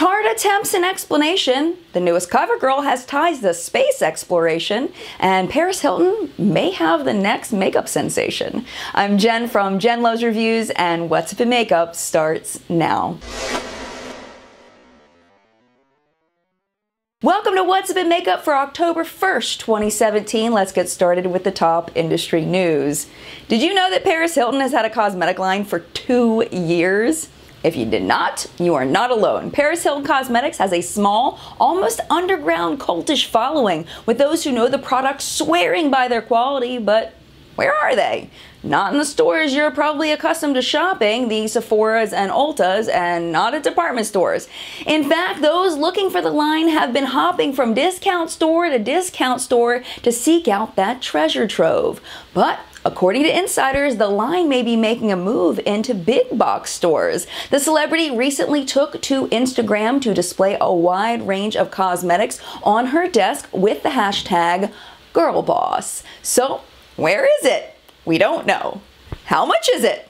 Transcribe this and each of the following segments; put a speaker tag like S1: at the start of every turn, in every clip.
S1: Tarte attempts an explanation, the newest CoverGirl has ties to space exploration, and Paris Hilton may have the next makeup sensation. I'm Jen from Jen Loves Reviews, and What's Up in Makeup starts now. Welcome to What's Up in Makeup for October 1st, 2017. Let's get started with the top industry news. Did you know that Paris Hilton has had a cosmetic line for 2 years? If you did not, you are not alone. Paris Hilton Cosmetics has a small, almost underground cultish following, with those who know the product swearing by their quality, but where are they? Not in the stores you're probably accustomed to shopping, the Sephoras and Ultas, and not at department stores. In fact, those looking for the line have been hopping from discount store to seek out that treasure trove. But according to insiders, the line may be making a move into big box stores. The celebrity recently took to Instagram to display a wide range of cosmetics on her desk with the hashtag #GirlBoss. So, where is it? We don't know. How much is it?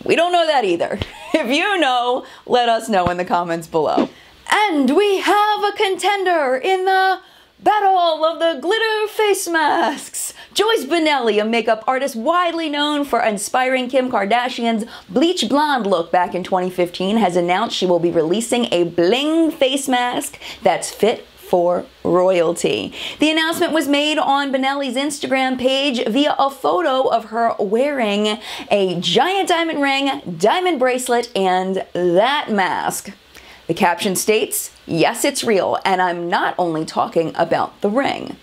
S1: We don't know that either. If you know, let us know in the comments below. And we have a contender in the battle of the glitter face masks. Joyce Bonelli, a makeup artist widely known for inspiring Kim Kardashian's bleach blonde look back in 2015, has announced she will be releasing a bling face mask that's fit for royalty. The announcement was made on Bonelli's Instagram page via a photo of her wearing a giant diamond ring, diamond bracelet, and that mask. The caption states, "Yes, it's real, and I'm not only talking about the ring."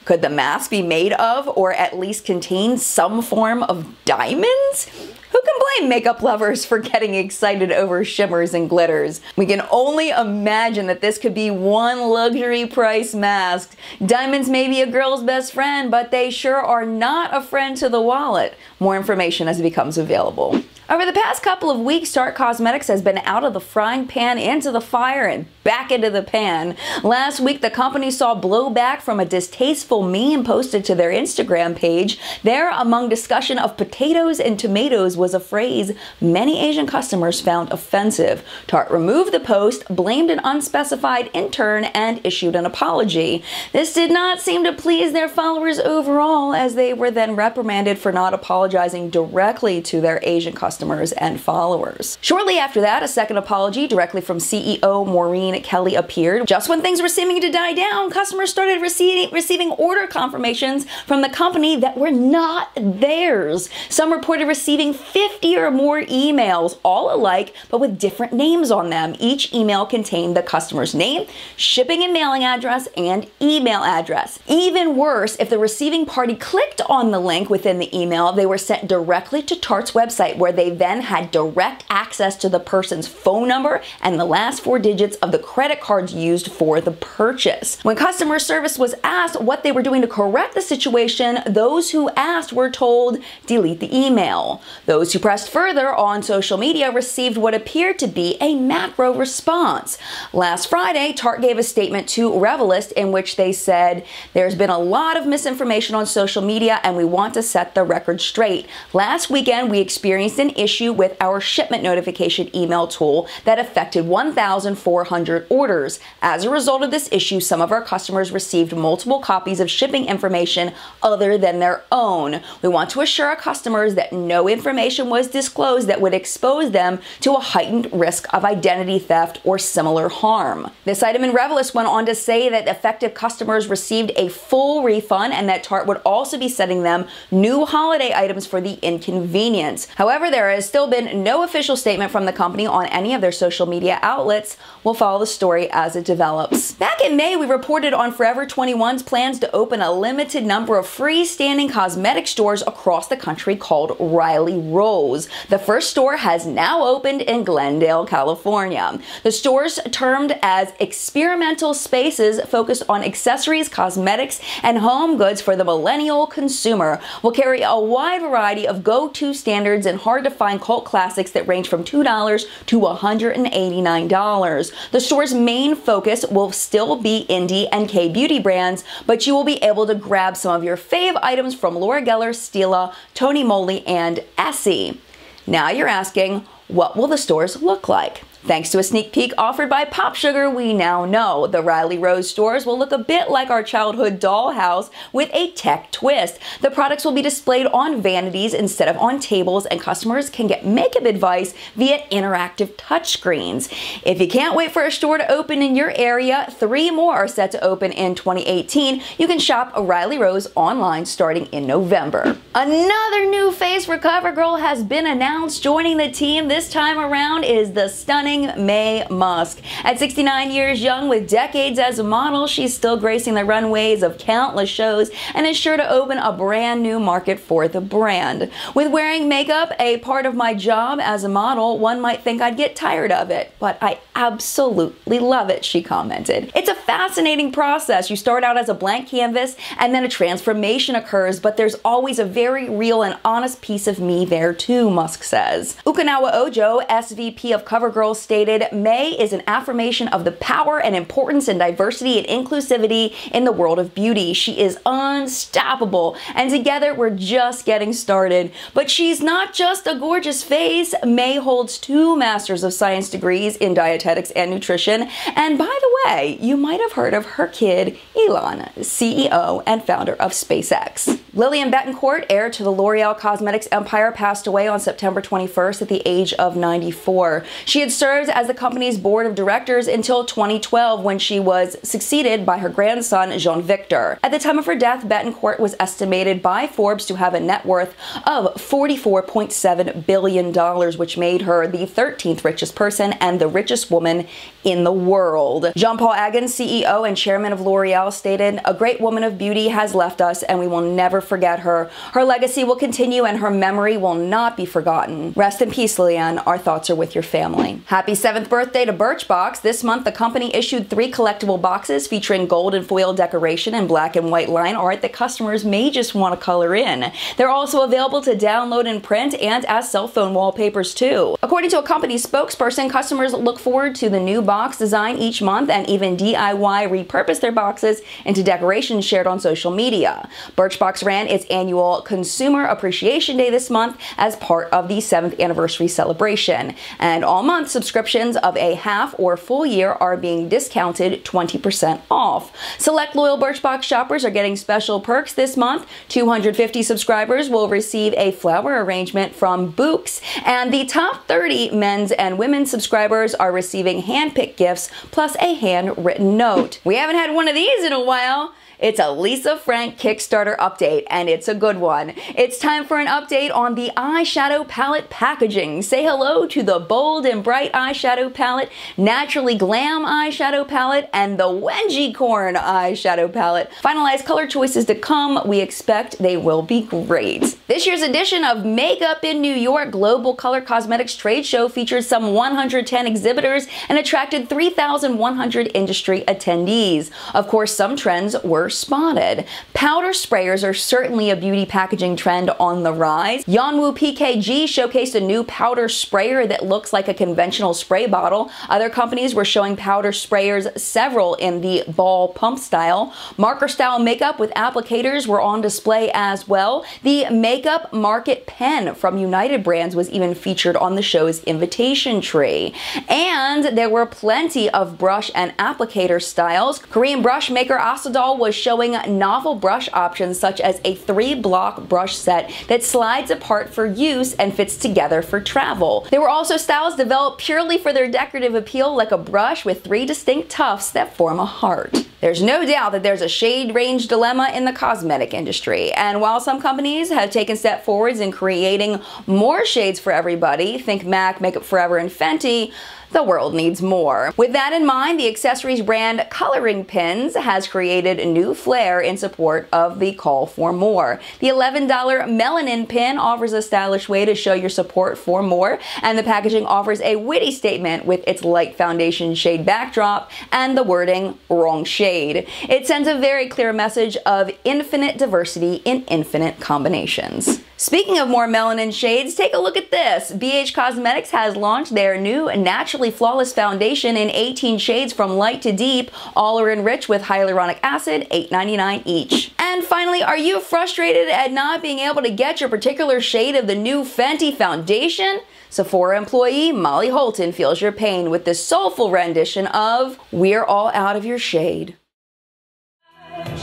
S1: Could the mask be made of, or at least contain, some form of diamonds? Who can blame makeup lovers for getting excited over shimmers and glitters? We can only imagine that this could be one luxury price mask. Diamonds may be a girl's best friend, but they sure are not a friend to the wallet. More information as it becomes available. Over the past couple of weeks, Tarte Cosmetics has been out of the frying pan into the fire and back into the pan. Last week, the company saw blowback from a distasteful meme posted to their Instagram page. There, among discussion of potatoes and tomatoes, was a phrase many Asian customers found offensive. Tarte removed the post, blamed an unspecified intern, and issued an apology. This did not seem to please their followers overall, as they were then reprimanded for not apologizing directly to their Asian customers and followers. Shortly after that, a second apology directly from CEO Maureen Kelly appeared. Just when things were seeming to die down, customers started receiving order confirmations from the company that were not theirs. Some reported receiving 50 or more emails, all alike, but with different names on them. Each email contained the customer's name, shipping and mailing address, and email address. Even worse, if the receiving party clicked on the link within the email, they were sent directly to Tarte's website, where they then had direct access to the person's phone number and the last 4 digits of the credit cards used for the purchase. When customer service was asked what they were doing to correct the situation, those who asked were told, delete the email. Those who pressed further on social media received what appeared to be a macro response. Last Friday, Tarte gave a statement to Revelist in which they said, "There's been a lot of misinformation on social media, and we want to set the record straight. Last weekend, we experienced an issue with our shipment notification email tool that affected 1,400 orders. As a result of this issue, some of our customers received multiple copies of shipping information other than their own. We want to assure our customers that no information was disclosed that would expose them to a heightened risk of identity theft or similar harm." This item in Revelist went on to say that affected customers received a full refund and that Tarte would also be sending them new holiday items for the inconvenience. However, there has still been no official statement from the company on any of their social media outlets. We'll follow the story as it develops. Back in May, we reported on Forever 21's plans to open a limited number of freestanding cosmetic stores across the country called Riley Rose. The first store has now opened in Glendale, California. The stores, termed as experimental spaces focused on accessories, cosmetics, and home goods for the millennial consumer, will carry a wide variety of go-to standards and hard-to-find cult classics that range from $2 to $189. The store's main focus will still be indie and K-beauty brands, but you will be able to grab some of your fave items from Laura Geller, Stila, Tony Moly, and Essie. Now you're asking, what will the stores look like? Thanks to a sneak peek offered by Pop Sugar, we now know the Riley Rose stores will look a bit like our childhood dollhouse with a tech twist. The products will be displayed on vanities instead of on tables, and customers can get makeup advice via interactive touchscreens. If you can't wait for a store to open in your area, 3 more are set to open in 2018. You can shop a Riley Rose online starting in November. Another new face for CoverGirl has been announced. Joining the team this time around is the stunning Mae Musk. At 69 years young with decades as a model, she's still gracing the runways of countless shows and is sure to open a brand new market for the brand. With wearing makeup a part of my job as a model, one might think I'd get tired of it, but I absolutely love it, she commented. It's a fascinating process. You start out as a blank canvas and then a transformation occurs, but there's always a very real and honest piece of me there too, Musk says. Ukanawa Ojo, SVP of CoverGirl, stated, Mae is an affirmation of the power and importance and diversity and inclusivity in the world of beauty. She is unstoppable, and together we're just getting started. But she's not just a gorgeous face. Mae holds 2 Masters of Science degrees in dietetics and nutrition, and by the way, you might have heard of her kid, Elon, CEO and founder of SpaceX. Lillian Bettencourt, heir to the L'Oreal Cosmetics empire, passed away on September 21st at the age of 94. She had served as the company's board of directors until 2012 when she was succeeded by her grandson, Jean-Victor. At the time of her death, Bettencourt was estimated by Forbes to have a net worth of $44.7 billion, which made her the 13th richest person and the richest woman in the world. Jean-Paul Agon, CEO and chairman of L'Oreal, stated, a great woman of beauty has left us and we will never forget her. Her legacy will continue and her memory will not be forgotten. Rest in peace, Lillian. Our thoughts are with your family. Happy 7th birthday to Birchbox. This month, the company issued 3 collectible boxes featuring gold and foil decoration and black and white line art that customers may just want to color in. They're also available to download in print and as cell phone wallpapers too. According to a company spokesperson, customers look forward to the new box design each month and even DIY repurpose their boxes into decorations shared on social media. Birchbox ran its annual Consumer Appreciation Day this month as part of the 7th anniversary celebration. And all month, subscriptions of a half or full year are being discounted 20% off. Select loyal Birchbox shoppers are getting special perks this month. 250 subscribers will receive a flower arrangement from Books, and the top 30 men's and women's subscribers are receiving hand-picked gifts plus a handwritten note. We haven't had one of these in a while. It's a Lisa Frank Kickstarter update, and it's a good one. It's time for an update on the eyeshadow palette packaging. Say hello to the Bold and Bright eyeshadow palette, Naturally Glam eyeshadow palette, and the Wengie Corn eyeshadow palette. Finalized color choices to come. We expect they will be great. This year's edition of Makeup in New York Global Color Cosmetics Trade Show featured some 110 exhibitors and attracted 3,100 industry attendees. Of course, some trends were spotted. Powder sprayers are certainly a beauty packaging trend on the rise. Yanwu PKG showcased a new powder sprayer that looks like a conventional spray bottle. Other companies were showing powder sprayers, several in the ball pump style. Marker style makeup with applicators were on display as well. The Makeup Market pen from United Brands was even featured on the show's invitation tree. And there were plenty of brush and applicator styles. Korean brush maker Asadol was showing novel brush options such as a 3-block brush set that slides apart for use and fits together for travel. There were also styles developed purely for their decorative appeal, like a brush with 3 distinct tufts that form a heart. There's no doubt that there's a shade range dilemma in the cosmetic industry, and while some companies have taken step forwards in creating more shades for everybody, think MAC, Makeup Forever, and Fenty, the world needs more. With that in mind, the accessories brand Coloring Pins has created a new flair in support of the call for more. The $11 Melanin Pin offers a stylish way to show your support for more, and the packaging offers a witty statement with its light foundation shade backdrop and the wording "wrong shade." It sends a very clear message of infinite diversity in infinite combinations. Speaking of more melanin shades, take a look at this. BH Cosmetics has launched their new Naturally Flawless Foundation in 18 shades from light to deep. All are enriched with hyaluronic acid, $8.99 each. And finally, are you frustrated at not being able to get your particular shade of the new Fenty foundation? Sephora employee Molly Holton feels your pain with this soulful rendition of We're All Out of Your Shade.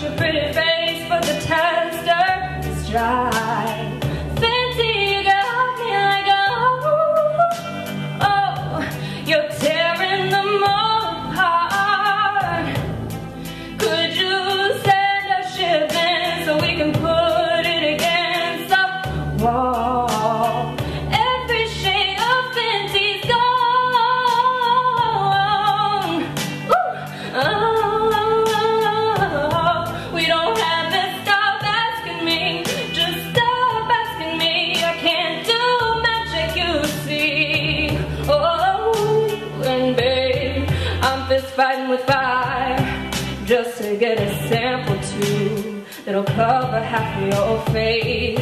S2: Your pretty face, but the tester is dry. Fancy, you got me like, oh, you're tearing them all apart. Could you send a ship in so we can put it against the wall? Every shade of fancy's gone. Ooh, we don't have to stop asking me. Just stop asking me. I can't do magic, you see. Oh, and babe, I'm fist fighting with fire just to get a sample too. That'll cover half of your face.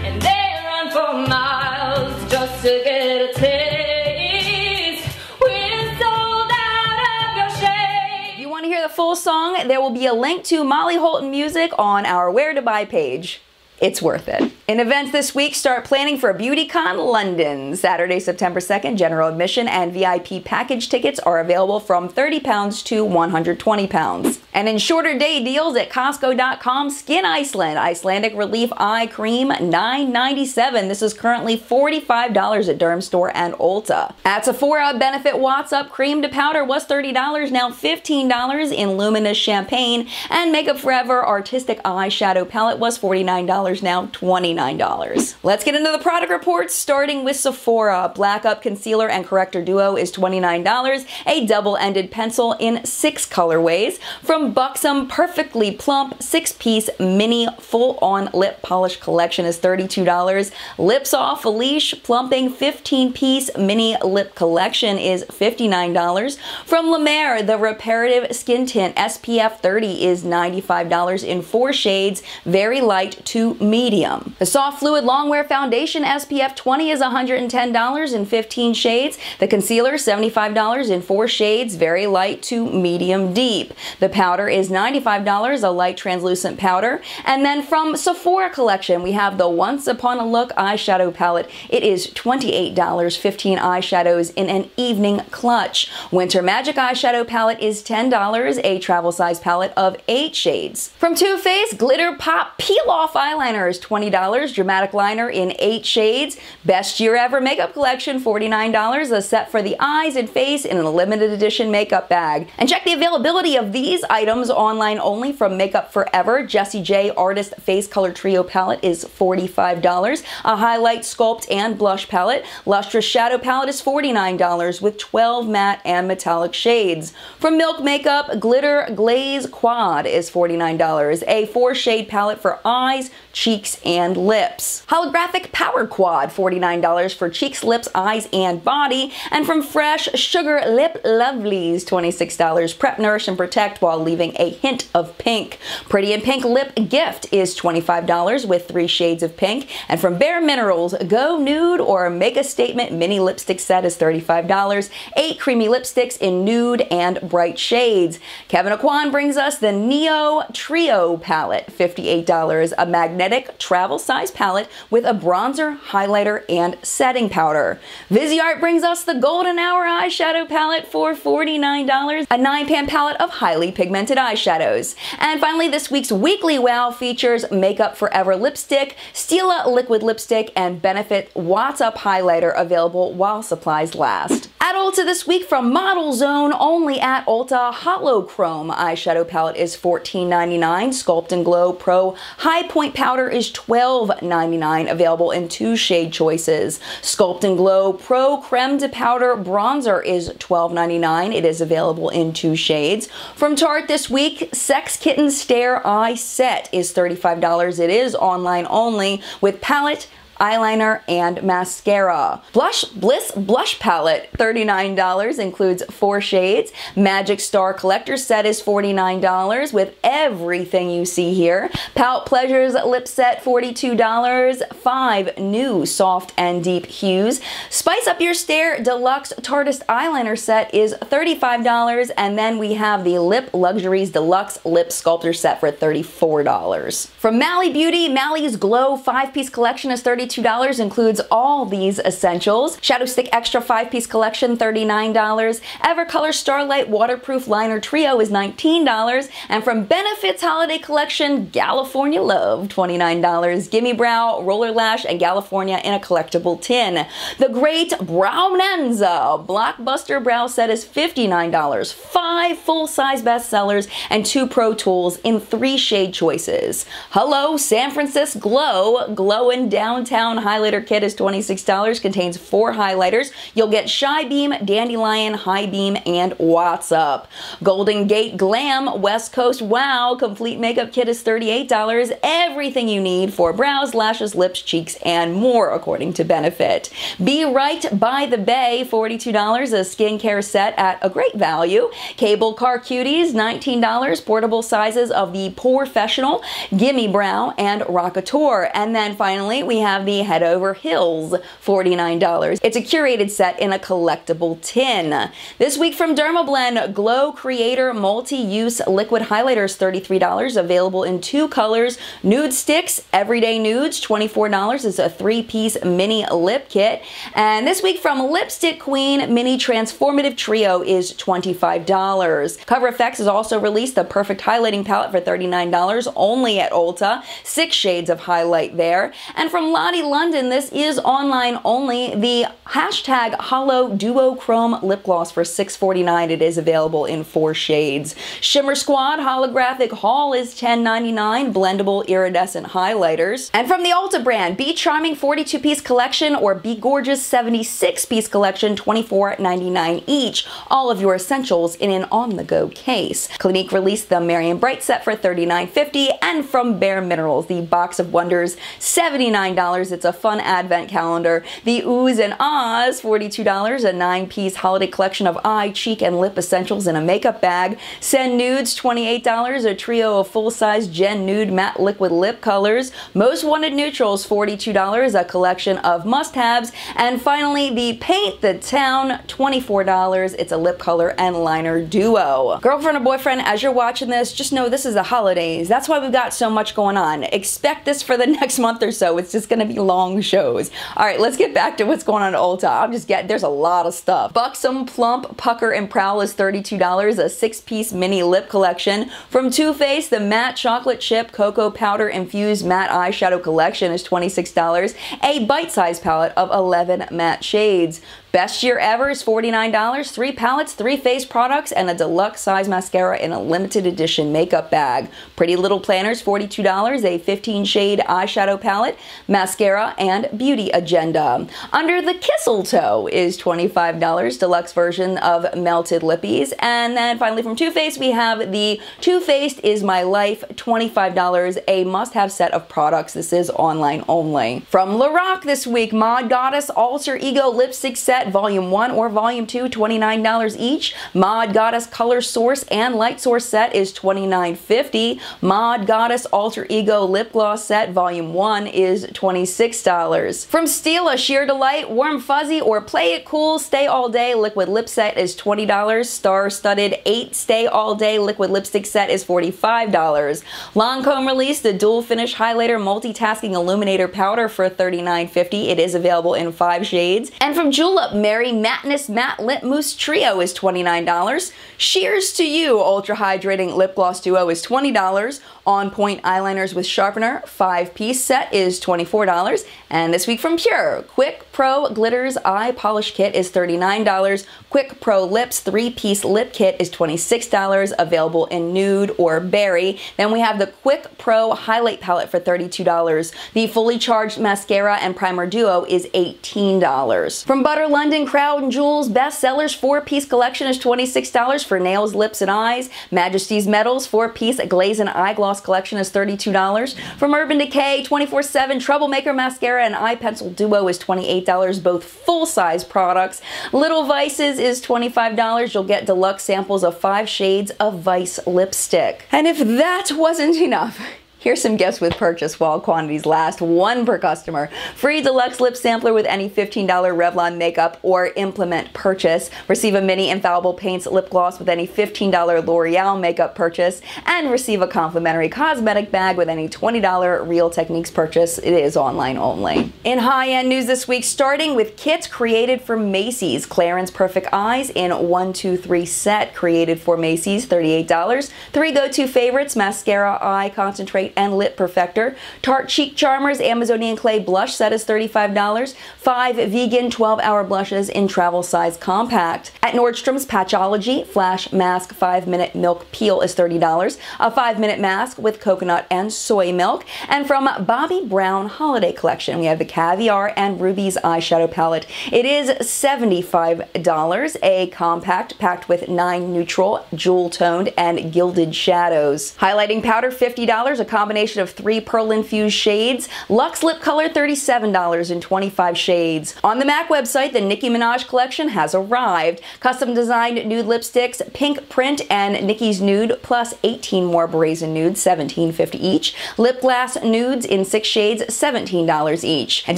S2: And they run for miles just to get a taste. We're sold out of your shade.
S1: If you want to hear the full song, there will be a link to Molly Holton music on our Where to Buy page. It's worth it. In events this week, start planning for Beautycon London. Saturday, September 2nd, general admission and VIP package tickets are available from £30 to £120. And in shorter day deals at Costco.com, Skin Iceland Icelandic Relief Eye Cream, $9.97. This is currently $45 at Dermstore and Ulta. At Sephora, Benefit Watts Up Cream to Powder was $30, now $15 in Luminous Champagne. And Makeup Forever Artistic Eyeshadow Palette was $49, now $29. Let's get into the product reports, starting with Sephora. Black Up Concealer and Corrector Duo is $29, a double-ended pencil in 6 colorways. From Buxom, Perfectly Plump 6-piece mini full-on lip polish collection is $32. Lips Off Leash Plumping 15-piece mini lip collection is $59. From La Mer, the Reparative Skin Tint SPF 30 is $95 in 4 shades, very light to medium. The Soft Fluid Longwear Foundation SPF 20 is $110 in 15 shades. The concealer $75 in 4 shades, very light to medium deep. The powder is $95, a light translucent powder. And then from Sephora collection, we have the Once Upon a Look eyeshadow palette. It is $28, 15 eyeshadows in an evening clutch. Winter Magic eyeshadow palette is $10, a travel size palette of 8 shades. From Too Faced, Glitter Pop Peel Off eyeliner is $20, dramatic liner in 8 shades. Best Year Ever makeup collection, $49, a set for the eyes and face in a limited edition makeup bag. And check the availability of these items online only from Makeup Forever. Jessie J Artist Face Color Trio palette is $45. A highlight, sculpt, and blush palette. Lustrous Shadow palette is $49 with 12 matte and metallic shades. From Milk Makeup, Glitter Glaze Quad is $49, a 4-shade palette for eyes, cheeks, and lips. Holographic Power Quad, $49 for cheeks, lips, eyes, and body. And from Fresh, Sugar Lip Lovelies, $26. Prep, Nourish, and Protect while leaving a hint of pink. Pretty in Pink Lip Gift is $25 with 3 shades of pink. And from Bare Minerals, Go Nude or Make a Statement Mini Lipstick Set is $35. 8 creamy lipsticks in nude and bright shades. Kevyn Aucoin brings us the Neo Trio palette, $58. A magnetic travel size palette with a bronzer, highlighter, and setting powder. Viseart brings us the Golden Hour eyeshadow palette for $49, a 9-pan palette of highly pigmented eyeshadows. And finally, this week's Weekly Wow features Makeup Forever lipstick, Stila liquid lipstick, and Benefit Watts Up highlighter available while supplies last. At Ulta this week, from Model Zone, only at Ulta, Hollow Chrome eyeshadow palette is $14.99. Sculpt and Glow Pro High Point powder is $12.99, available in 2 shade choices. Sculpt and Glow Pro Creme de Powder bronzer is $12.99. It is available in 2 shades. From Tarte this week, Sex Kitten Stare Eye Set is $35. It is online only with palette, eyeliner, and mascara. Blush Bliss Blush Palette, $39, includes 4 shades. Magic Star Collector Set is $49 with everything you see here. Palette Pleasures Lip Set, $42, 5 new soft and deep hues. Spice Up Your Stare Deluxe Tarteist Eyeliner Set is $35, and then we have the Lip Luxuries Deluxe Lip Sculptor Set for $34. From Mally Beauty, Mally's Glow 5-piece collection is $32. $42, includes all these essentials. Shadow Stick Extra 5-piece collection, $39. Evercolor Starlight Waterproof Liner Trio is $19. And from Benefits Holiday Collection, California Love, $29. Gimme Brow, Roller Lash, and California in a collectible tin. The Great Brownanza Blockbuster Brow Set is $59. 5 full-size bestsellers and 2 Pro Tools in 3 shade choices. Hello San Francisco Glow Glow-In Downtown Highlighter Kit is $26. Contains 4 highlighters. You'll get Shy Beam, Dandelion, High Beam, and What's Up. Golden Gate Glam West Coast Wow Complete Makeup Kit is $38. Everything you need for brows, lashes, lips, cheeks, and more, according to Benefit. Be Right by the Bay, $42. A skincare set at a great value. Cable Car Cuties, $19. Portable sizes of the Professional, Gimme Brow, and Rockateur. And then finally, we have the Head Over Hills, $49. It's a curated set in a collectible tin. This week from Dermablend, Glow Creator Multi-Use Liquid Highlighters, $33. Available in 2 colors. Nude Sticks, Everyday Nudes, $24. It's a 3-piece mini lip kit. And this week from Lipstick Queen, Mini Transformative Trio is $25. Cover FX has also released the Perfect Highlighting Palette for $39, only at Ulta. 6 shades of highlight there. And from Lottie London, this is online only, the hashtag Hollow Duochrome Lip Gloss for $6.49. It is available in 4 shades. Shimmer Squad Holographic Haul is $10.99, blendable iridescent highlighters. And from the Ulta brand, Be Charming 42-piece collection or Be Gorgeous 76-piece collection, $24.99 each. All of your essentials in an on-the-go case. Clinique released the Marion Bright set for $39.50, and from Bare Minerals, the Box of Wonders, $79. It's a fun advent calendar. The Oohs and Ahs, $42, a 9-piece holiday collection of eye, cheek, and lip essentials in a makeup bag. Send Nudes, $28, a trio of full-size Gen Nude matte liquid lip colors. Most Wanted Neutrals, $42, a collection of must-haves. And finally, the Paint the Town, $24. It's a lip color and liner duo. Girlfriend or boyfriend, as you're watching this, just know this is the holidays. That's why we've got so much going on. Expect this for the next month or so. It's just gonna be long shows. All right, let's get back to what's going on at Ulta. There's a lot of stuff. Buxom Plump Pucker and Prowl is $32, a 6-piece mini lip collection. From Too Faced, the Matte Chocolate Chip Cocoa Powder Infused Matte Eyeshadow Collection is $26, a bite-sized palette of 11 matte shades. Best Year Ever is $49, 3 palettes, 3 face products, and a deluxe size mascara in a limited edition makeup bag. Pretty Little Planners, $42, a 15-shade eyeshadow palette, mascara, and beauty agenda. Under the Kisseltoe is $25, deluxe version of melted lippies. And then finally from Too Faced, we have the Too Faced Is My Life, $25, a must-have set of products. This is online only. From Lorac this week, Mod Goddess Alter Ego Lipstick Set, Volume 1 or Volume 2, $29 each. Mod Goddess Color Source and Light Source Set is $29.50. Mod Goddess Alter Ego Lip Gloss Set, Volume 1 is $26. From Stila, Sheer Delight, Warm Fuzzy or Play It Cool Stay All Day Liquid Lip Set is $20. Star-Studded 8 Stay All Day Liquid Lipstick Set is $45. Lancome released the Dual Finish Highlighter Multitasking Illuminator Powder for $39.50. It is available in 5 shades. And from Julep, Merry Matteness Matte Lip Mousse Trio is $29. Sheers to You Ultra Hydrating Lip Gloss Duo is $20. On Point Eyeliners with Sharpener 5-piece set is $24. And this week from Pure, Quick Pro Glitters Eye Polish Kit is $39. Quick Pro Lips 3-piece lip kit is $26, available in nude or berry. Then we have the Quick Pro Highlight Palette for $32. The Fully Charged Mascara and Primer Duo is $18. From Butter London Crown Jewels Bestsellers 4-piece collection is $26 for nails, lips, and eyes. Majesty's Metals 4-piece glaze and eye gloss collection is $32. From Urban Decay 24/7 Troublemaker Mascara and Eye Pencil Duo is $28, both full-size products. Little Vices is $25. You'll get deluxe samples of 5 shades of Vice lipstick. And if that wasn't enough, Here's some gifts with purchase while quantities last. 1 per customer. Free deluxe lip sampler with any $15 Revlon makeup or implement purchase. Receive a mini infallible paints lip gloss with any $15 L'Oreal makeup purchase. And receive a complimentary cosmetic bag with any $20 Real Techniques purchase. It is online only. In high-end news this week, starting with kits created for Macy's. Clarins Perfect Eyes in 1, 2, 3 set created for Macy's, $38. 3 go-to favorites, mascara, eye concentrate, and lip perfector. Tarte Cheek Charmers Amazonian Clay Blush set is $35. 5 vegan 12-hour blushes in travel size compact. At Nordstrom's Patchology Flash Mask 5-minute milk peel is $30. A 5-minute mask with coconut and soy milk. And from Bobbi Brown Holiday Collection, we have the Caviar and Rubies eyeshadow palette. It is $75. A compact packed with 9 neutral, jewel-toned, and gilded shadows. Highlighting powder, $50. A combination of 3 pearl-infused shades. Luxe lip color, $37 in 25 shades. On the MAC website, the Nicki Minaj collection has arrived. Custom designed nude lipsticks, pink print, and Nicki's nude, plus 18 more brazen nudes, $17.50 each. Lip glass nudes in 6 shades, $17 each. And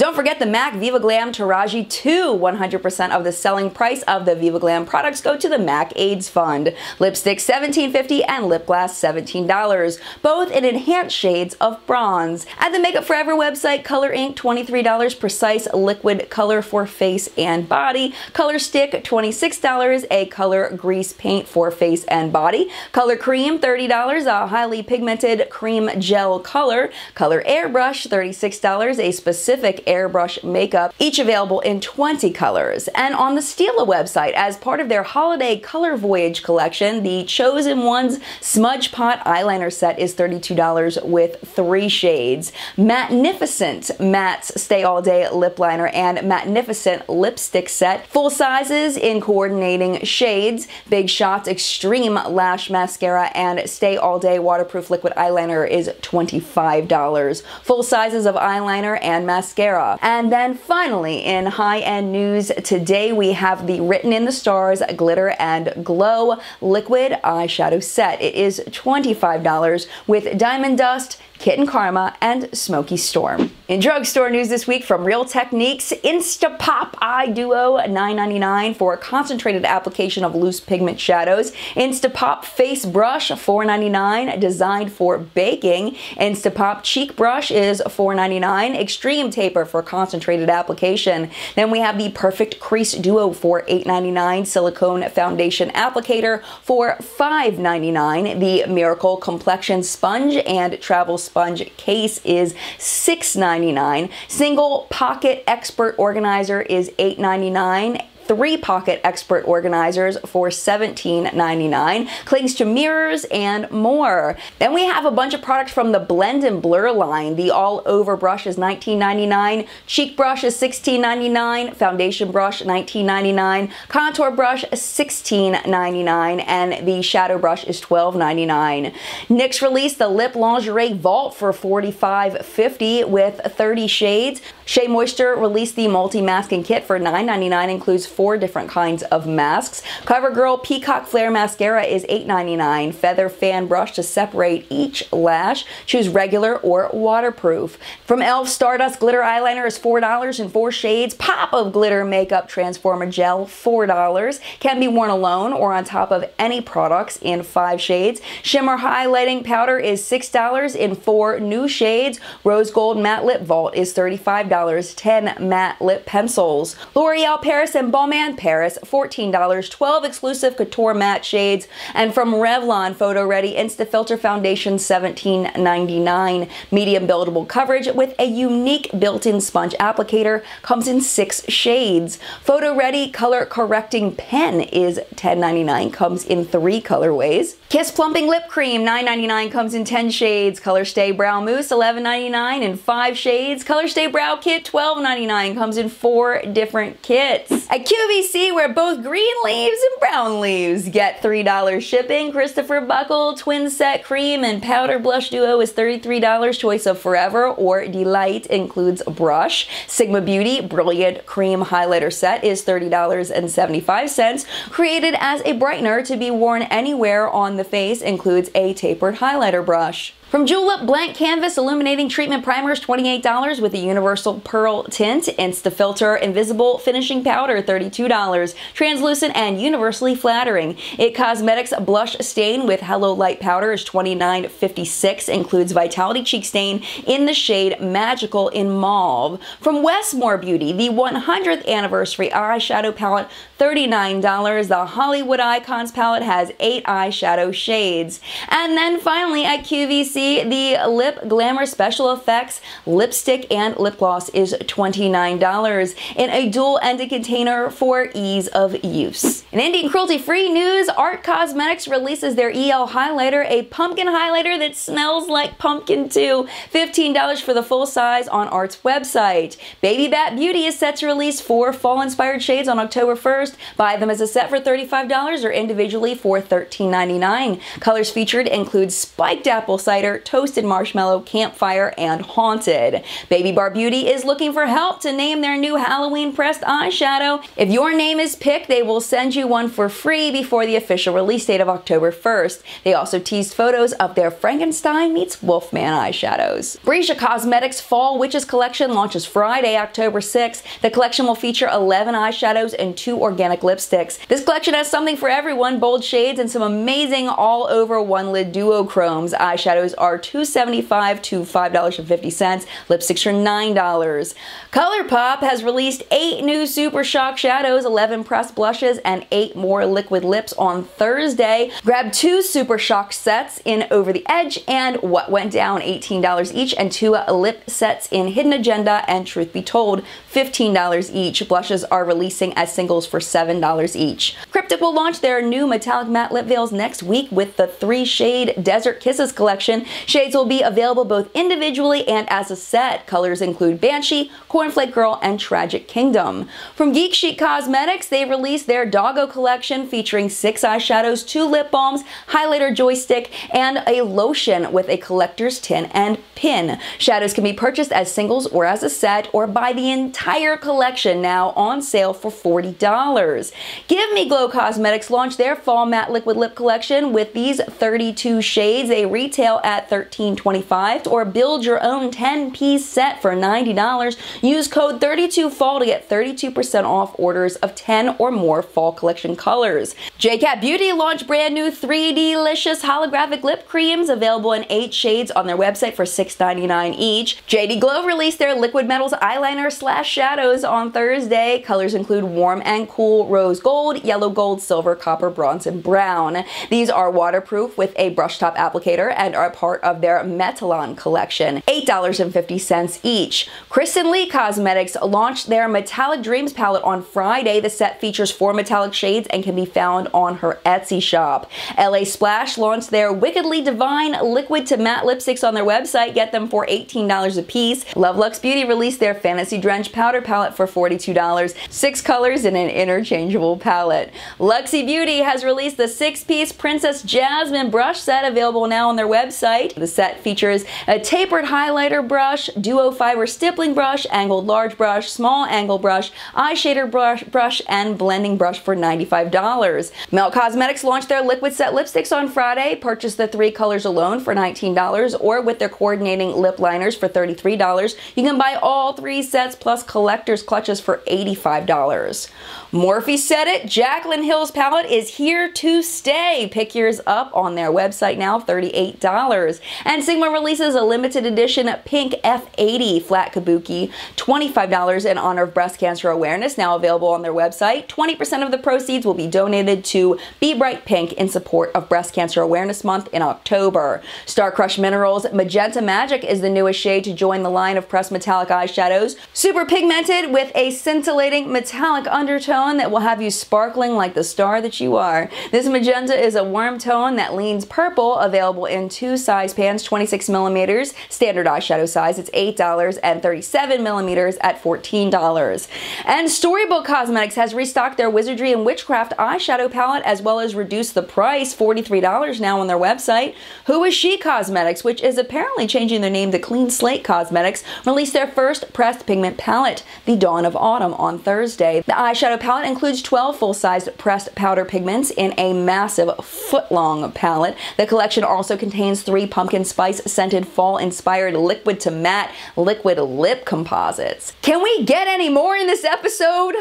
S1: don't forget the MAC Viva Glam Taraji 2. 100% of the selling price of the Viva Glam products go to the MAC AIDS Fund. Lipstick $17.50 and lip glass $17. Both in enhanced shades of bronze. At the Makeup Forever website, Color Ink $23, precise liquid color for face and body. Color Stick $26, a color grease paint for face and body. Color Cream $30, a highly pigmented cream gel color. Color Airbrush $36, a specific airbrush makeup, each available in 20 colors. And on the Stila website, as part of their holiday color voyage collection, the Chosen Ones Smudge Pot eyeliner set is $32 with 3 shades. Magnificent Matte's Stay All Day lip liner and Magnificent lipstick set, full sizes in coordinating shades. Big Shots Extreme Lash Mascara and Stay All Day waterproof liquid eyeliner is $25. Full sizes of eyeliner and mascara. And then finally, in high-end news today, we have the Written in the Stars Glitter and Glow liquid eyeshadow set. It is $25 with Diamond Dust, Kitten Karma, and Smoky Storm. In drugstore news this week from Real Techniques, Instapop Eye Duo $9.99 for a concentrated application of loose pigment shadows. Instapop Face Brush $4.99, designed for baking. Instapop Cheek Brush is $4.99, extreme taper for concentrated application. Then we have the Perfect Crease Duo for $8.99, silicone foundation applicator for $5.99. The Miracle Complexion Sponge and Travel Sponge case is $6.99. Single Pocket Expert Organizer is $8.99. 3 pocket expert organizers for $17.99, clings to mirrors, and more. Then we have a bunch of products from the Blend and Blur line. The all over brush is $19.99, cheek brush is $16.99, foundation brush $19.99, contour brush $16.99, and the shadow brush is $12.99. NYX released the Lip Lingerie Vault for $45.50 with 30 shades. Shea Moisture released the multi-masking kit for $9.99, includes 4 different kinds of masks. CoverGirl Peacock Flare Mascara is $8.99. Feather Fan Brush to separate each lash. Choose regular or waterproof. From e.l.f. Stardust Glitter Eyeliner is $4 in 4 shades. Pop of Glitter Makeup Transformer Gel, $4. Can be worn alone or on top of any products in 5 shades. Shimmer Highlighting Powder is $6 in 4 new shades. Rose Gold Matte Lip Vault is $35. 10 matte lip pencils. L'Oreal Paris and Balmain Paris, $14. 12 exclusive couture matte shades. And from Revlon Photo Ready Insta Filter Foundation, $17.99. Medium buildable coverage with a unique built-in sponge applicator, comes in 6 shades. Photo Ready Color Correcting Pen is $10.99, comes in 3 colorways. Kiss Plumping Lip Cream, $9.99, comes in 10 shades. Color Stay Brow Mousse, $11.99 in 5 shades. Color Stay Brow Kit, $12.99, comes in 4 different kits. At QVC, where both green leaves and brown leaves get $3 shipping. Christopher Buckle Twin Set Cream and Powder Blush Duo is $33. Choice of Forever or Delight includes a brush. Sigma Beauty Brilliant Cream Highlighter Set is $30.75. Created as a brightener to be worn anywhere on the face, includes a tapered highlighter brush. From Julep Blank Canvas Illuminating Treatment Primers, $28 with a Universal Pearl Tint. Instafilter Invisible Finishing Powder, $32. Translucent and universally flattering. It Cosmetics Blush Stain with Hello Light Powder is $29.56. Includes Vitality Cheek Stain in the shade Magical in Mauve. From Westmore Beauty, the 100th Anniversary Eyeshadow Palette, $39. The Hollywood Icons Palette has 8 eyeshadow shades. And then finally at QVC, the Lip Glamour Special Effects Lipstick and Lip Gloss is $29 in a dual-ended container for ease of use. In Indie and cruelty-free news, Art Cosmetics releases their EL highlighter, a pumpkin highlighter that smells like pumpkin too. $15 for the full size on Art's website. Baby Bat Beauty is set to release 4 fall-inspired shades on October 1st. Buy them as a set for $35 or individually for $13.99. Colors featured include Spiked Apple Cider, Toasted Marshmallow, Campfire, and Haunted. Baby Bar Beauty is looking for help to name their new Halloween pressed eyeshadow. If your name is picked, they will send you one for free before the official release date of October 1st. They also teased photos of their Frankenstein meets Wolfman eyeshadows. Brescia Cosmetics Fall Witches Collection launches Friday, October 6th. The collection will feature 11 eyeshadows and 2 organic lipsticks. This collection has something for everyone, bold shades and some amazing all-over one-lid duochromes. Eyeshadows are $2.75 to $5.50. Lipsticks are $9. ColourPop has released 8 new Super Shock shadows, 11 pressed blushes, and 8 more liquid lips on Thursday. Grab 2 Super Shock sets in Over the Edge and What Went Down, $18 each, and 2 lip sets in Hidden Agenda and Truth Be Told, $15 each. Blushes are releasing as singles for $7 each. Cryptic will launch their new metallic matte lip veils next week with the 3-shade Desert Kisses collection. Shades will be available both individually and as a set. Colors include Banshee, Cornflake Girl, and Tragic Kingdom. From Geek Chic Cosmetics, they released their Doggo collection featuring 6 eyeshadows, 2 lip balms, highlighter joystick, and a lotion with a collector's tin and pin. Shadows can be purchased as singles or as a set, or buy the entire collection, now on sale for $40. Give Me Glow Cosmetics launched their Fall Matte Liquid Lip collection with these 32 shades. They retail at $13.25, or build your own 10-piece set for $90. Use code 32FALL to get 32% off orders of 10 or more fall collection colors. JCat Beauty launched brand new 3D-licious holographic lip creams available in 8 shades on their website for $6.99 each. JD Glow released their Liquid Metals eyeliner / shadows on Thursday. Colors include Warm and Cool Rose Gold, Yellow Gold, Silver, Copper, Bronze, and Brown. These are waterproof with a brush top applicator and are part of their Metalon collection, $8.50 each. Kristen Lee Cosmetics launched their Metallic Dreams palette on Friday. The set features 4 metallic shades and can be found on her Etsy shop. LA Splash launched their Wickedly Divine liquid to matte lipsticks on their website. Get them for $18 a piece. Lovelux Beauty released their Fantasy Drench powder palette for $42. 6 colors in an interchangeable palette. Luxie Beauty has released the 6-piece Princess Jasmine brush set, available now on their website. The set features a tapered highlighter brush, duo fiber stippling brush, angled large brush, small angle brush, eyeshader brush, and blending brush for $95. Mel Cosmetics launched their liquid set lipsticks on Friday. Purchase the 3 colors alone for $19 or with their coordinating lip liners for $33. You can buy all 3 sets plus collector's clutches for $85. Morphe said it, Jaclyn Hill's palette is here to stay. Pick yours up on their website now, $38. And Sigma releases a limited edition pink F80 flat kabuki, $25 in honor of breast cancer awareness, now available on their website. 20% of the proceeds will be donated to Be Bright Pink in support of Breast Cancer Awareness Month in October. Star Crush Minerals Magenta Magic is the newest shade to join the line of pressed metallic eyeshadows. Super pigmented with a scintillating metallic undertone that will have you sparkling like the star that you are. This magenta is a warm tone that leans purple, available in 2 size pans, 26mm, standard eyeshadow size. It's $8, and 37mm at $14. And Storybook Storybook Cosmetics has restocked their Wizardry and Witchcraft eyeshadow palette as well as reduced the price, $43 now on their website. Who Is She Cosmetics, which is apparently changing their name to Clean Slate Cosmetics, released their first pressed pigment palette, The Dawn of Autumn, on Thursday. The eyeshadow palette includes 12 full-sized pressed powder pigments in a massive foot-long palette. The collection also contains 3 pumpkin spice scented fall-inspired liquid to matte liquid lip composites. Can we get any more in this episode?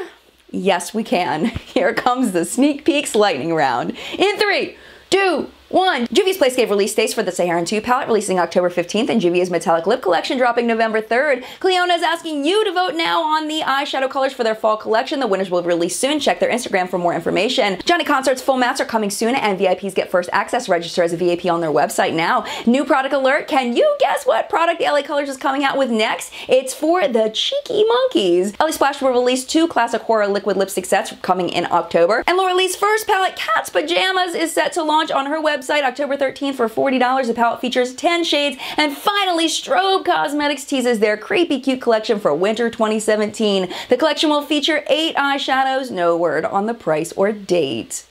S1: Yes, we can. Here comes the sneak peeks lightning round. In 3, 2, 1. Juvia's Place gave release dates for the Saharan 2 palette, releasing October 15th, and Juvia's Metallic Lip Collection dropping November 3rd. Cleona is asking you to vote now on the eyeshadow colors for their fall collection. The winners will release soon. Check their Instagram for more information. Johnny Concert's full mats are coming soon, and VIPs get first access. Register as a VIP on their website now. New product alert. Can you guess what product LA Colors is coming out with next? It's for the Cheeky Monkeys. LA Splash will release 2 classic horror liquid lipstick sets coming in October. And Laura Lee's first palette, Cat's Pajamas, is set to launch on her website October 13th for $40. The palette features 10 shades. And finally, Strobe Cosmetics teases their Creepy Cute collection for winter 2017. The collection will feature 8 eyeshadows. No word on the price or date.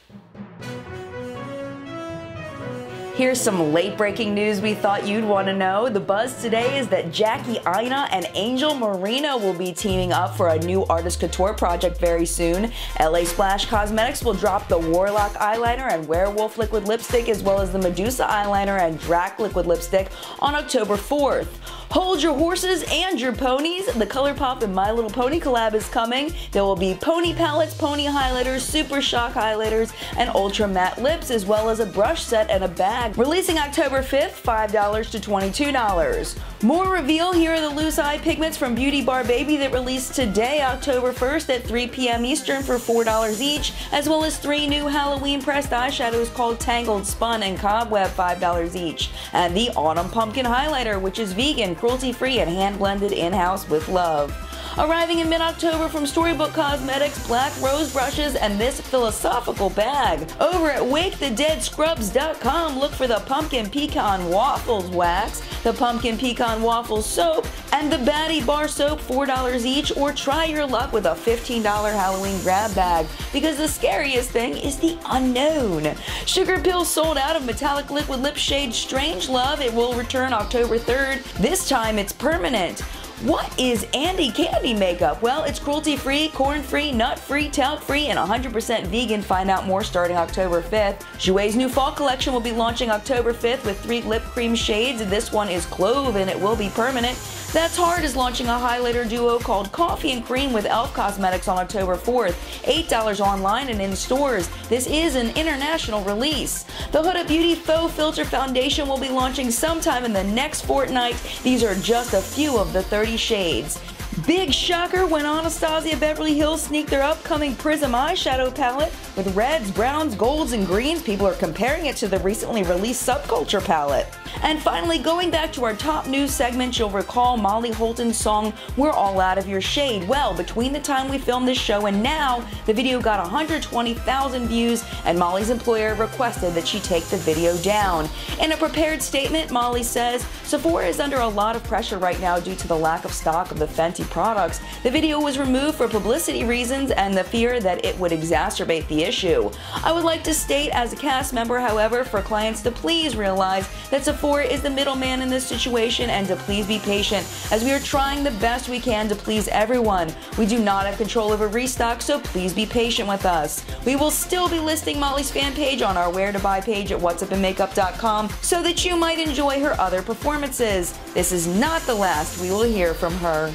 S1: Here's some late-breaking news we thought you'd want to know. The buzz today is that Jackie Aina and Angel Marino will be teaming up for a new artist couture project very soon. LA Splash Cosmetics will drop the Warlock eyeliner and Werewolf liquid lipstick, as well as the Medusa eyeliner and Drac liquid lipstick on October 4th. Hold your horses and your ponies. The ColourPop and My Little Pony collab is coming. There will be pony palettes, pony highlighters, super shock highlighters, and ultra matte lips, as well as a brush set and a bag. Releasing October 5th, $5 to $22. More reveal. Here are the loose eye pigments from Beauty Bar Baby that released today, October 1st at 3 p.m. Eastern for $4 each, as well as 3 new Halloween pressed eyeshadows called Tangled, Spun, and Cobweb, $5 each. And the Autumn Pumpkin Highlighter, which is vegan, cruelty-free, and hand-blended in-house with love. Arriving in mid-October from Storybook Cosmetics, black rose brushes, and this philosophical bag. Over at WakeTheDeadScrubs.com, look for the Pumpkin Pecan Waffles Wax, the Pumpkin Pecan Waffles Soap, and the Batty Bar Soap, $4 each, or try your luck with a $15 Halloween grab bag, because the scariest thing is the unknown. Sugar Pill sold out of metallic liquid lip shade Strange Love. It will return October 3rd. This time it's permanent. What is Andy Candy makeup? Well, it's cruelty-free, corn-free, nut-free, talc-free, and 100% vegan. Find out more starting October 5th. Jouer's new fall collection will be launching October 5th with 3 lip cream shades. This one is Clove and it will be permanent. That's Hard is launching a highlighter duo called Coffee and Cream with e.l.f. Cosmetics on October 4th. $8 online and in stores. This is an international release. The Huda Beauty Faux Filter Foundation will be launching sometime in the next fortnight. These are just a few of the 30 shades. Big shocker when Anastasia Beverly Hills sneaked their upcoming Prism eyeshadow palette with reds, browns, golds, and greens. People are comparing it to the recently released Subculture palette. And finally, going back to our top news segment, you'll recall Molly Holton's song, We're All Out of Your Shade. Well, between the time we filmed this show and now, the video got 120,000 views, and Molly's employer requested that she take the video down. In a prepared statement, Molly says, Sephora is under a lot of pressure right now due to the lack of stock of the Fenty products. The video was removed for publicity reasons and the fear that it would exacerbate the issue. I would like to state as a cast member, however, for clients to please realize that Sephora is the middleman in this situation and to please be patient as we are trying the best we can to please everyone. We do not have control over restock, so please be patient with us. We will still be listing Molly's fan page on our Where to Buy page at whatsupinmakeup.com so that you might enjoy her other performances. This is not the last we will hear from her.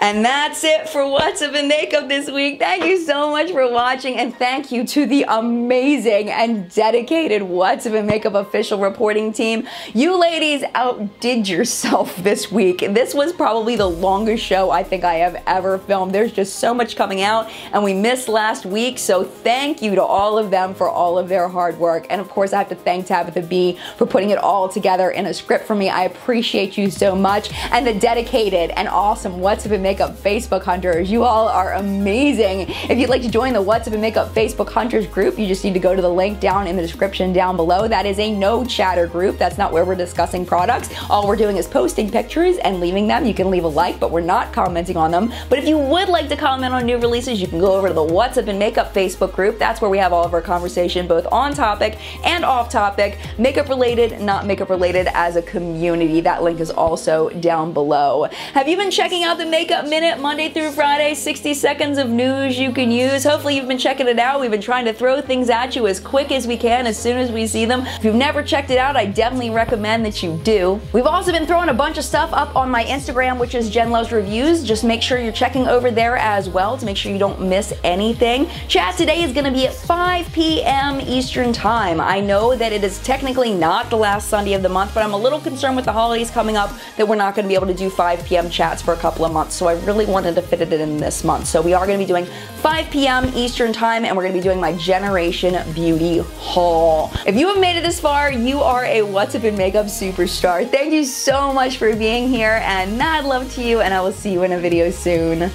S1: And that's it for What's Up in Makeup this week. Thank you so much for watching, and thank you to the amazing and dedicated What's Up in Makeup official reporting team. You ladies outdid yourself this week. This was probably the longest show I think I have ever filmed. There's just so much coming out, and we missed last week, so thank you to all of them for all of their hard work. And of course, I have to thank Tabitha B for putting it all together in a script for me. I appreciate you so much. And the dedicated and awesome What's Up in Makeup Makeup Facebook Hunters. You all are amazing. If you'd like to join the What's Up in Makeup Facebook Hunters group, you just need to go to the link down in the description down below. That is a no chatter group. That's not where we're discussing products. All we're doing is posting pictures and leaving them. You can leave a like, but we're not commenting on them. But if you would like to comment on new releases, you can go over to the What's Up in Makeup Facebook group. That's where we have all of our conversation, both on topic and off topic, makeup related, not makeup related, as a community. That link is also down below. Have you been checking out the Makeup Minute Monday through Friday? 60 seconds of news you can use. Hopefully you've been checking it out. We've been trying to throw things at you as quick as we can, as soon as we see them. If you've never checked it out, I definitely recommend that you do. We've also been throwing a bunch of stuff up on my Instagram, which is Jen Loves Reviews. Just make sure you're checking over there as well to make sure you don't miss anything. Chat today is going to be at 5 p.m. Eastern Time. I know that it is technically not the last Sunday of the month, but I'm a little concerned with the holidays coming up that we're not going to be able to do 5 p.m. chats for a couple of months, so I really wanted to fit it in this month. So we are going to be doing 5 p.m. Eastern Time, and we're going to be doing my Generation Beauty haul. If you have made it this far, you are a What's Up in Makeup superstar. Thank you so much for being here, and mad love to you, and I will see you in a video soon.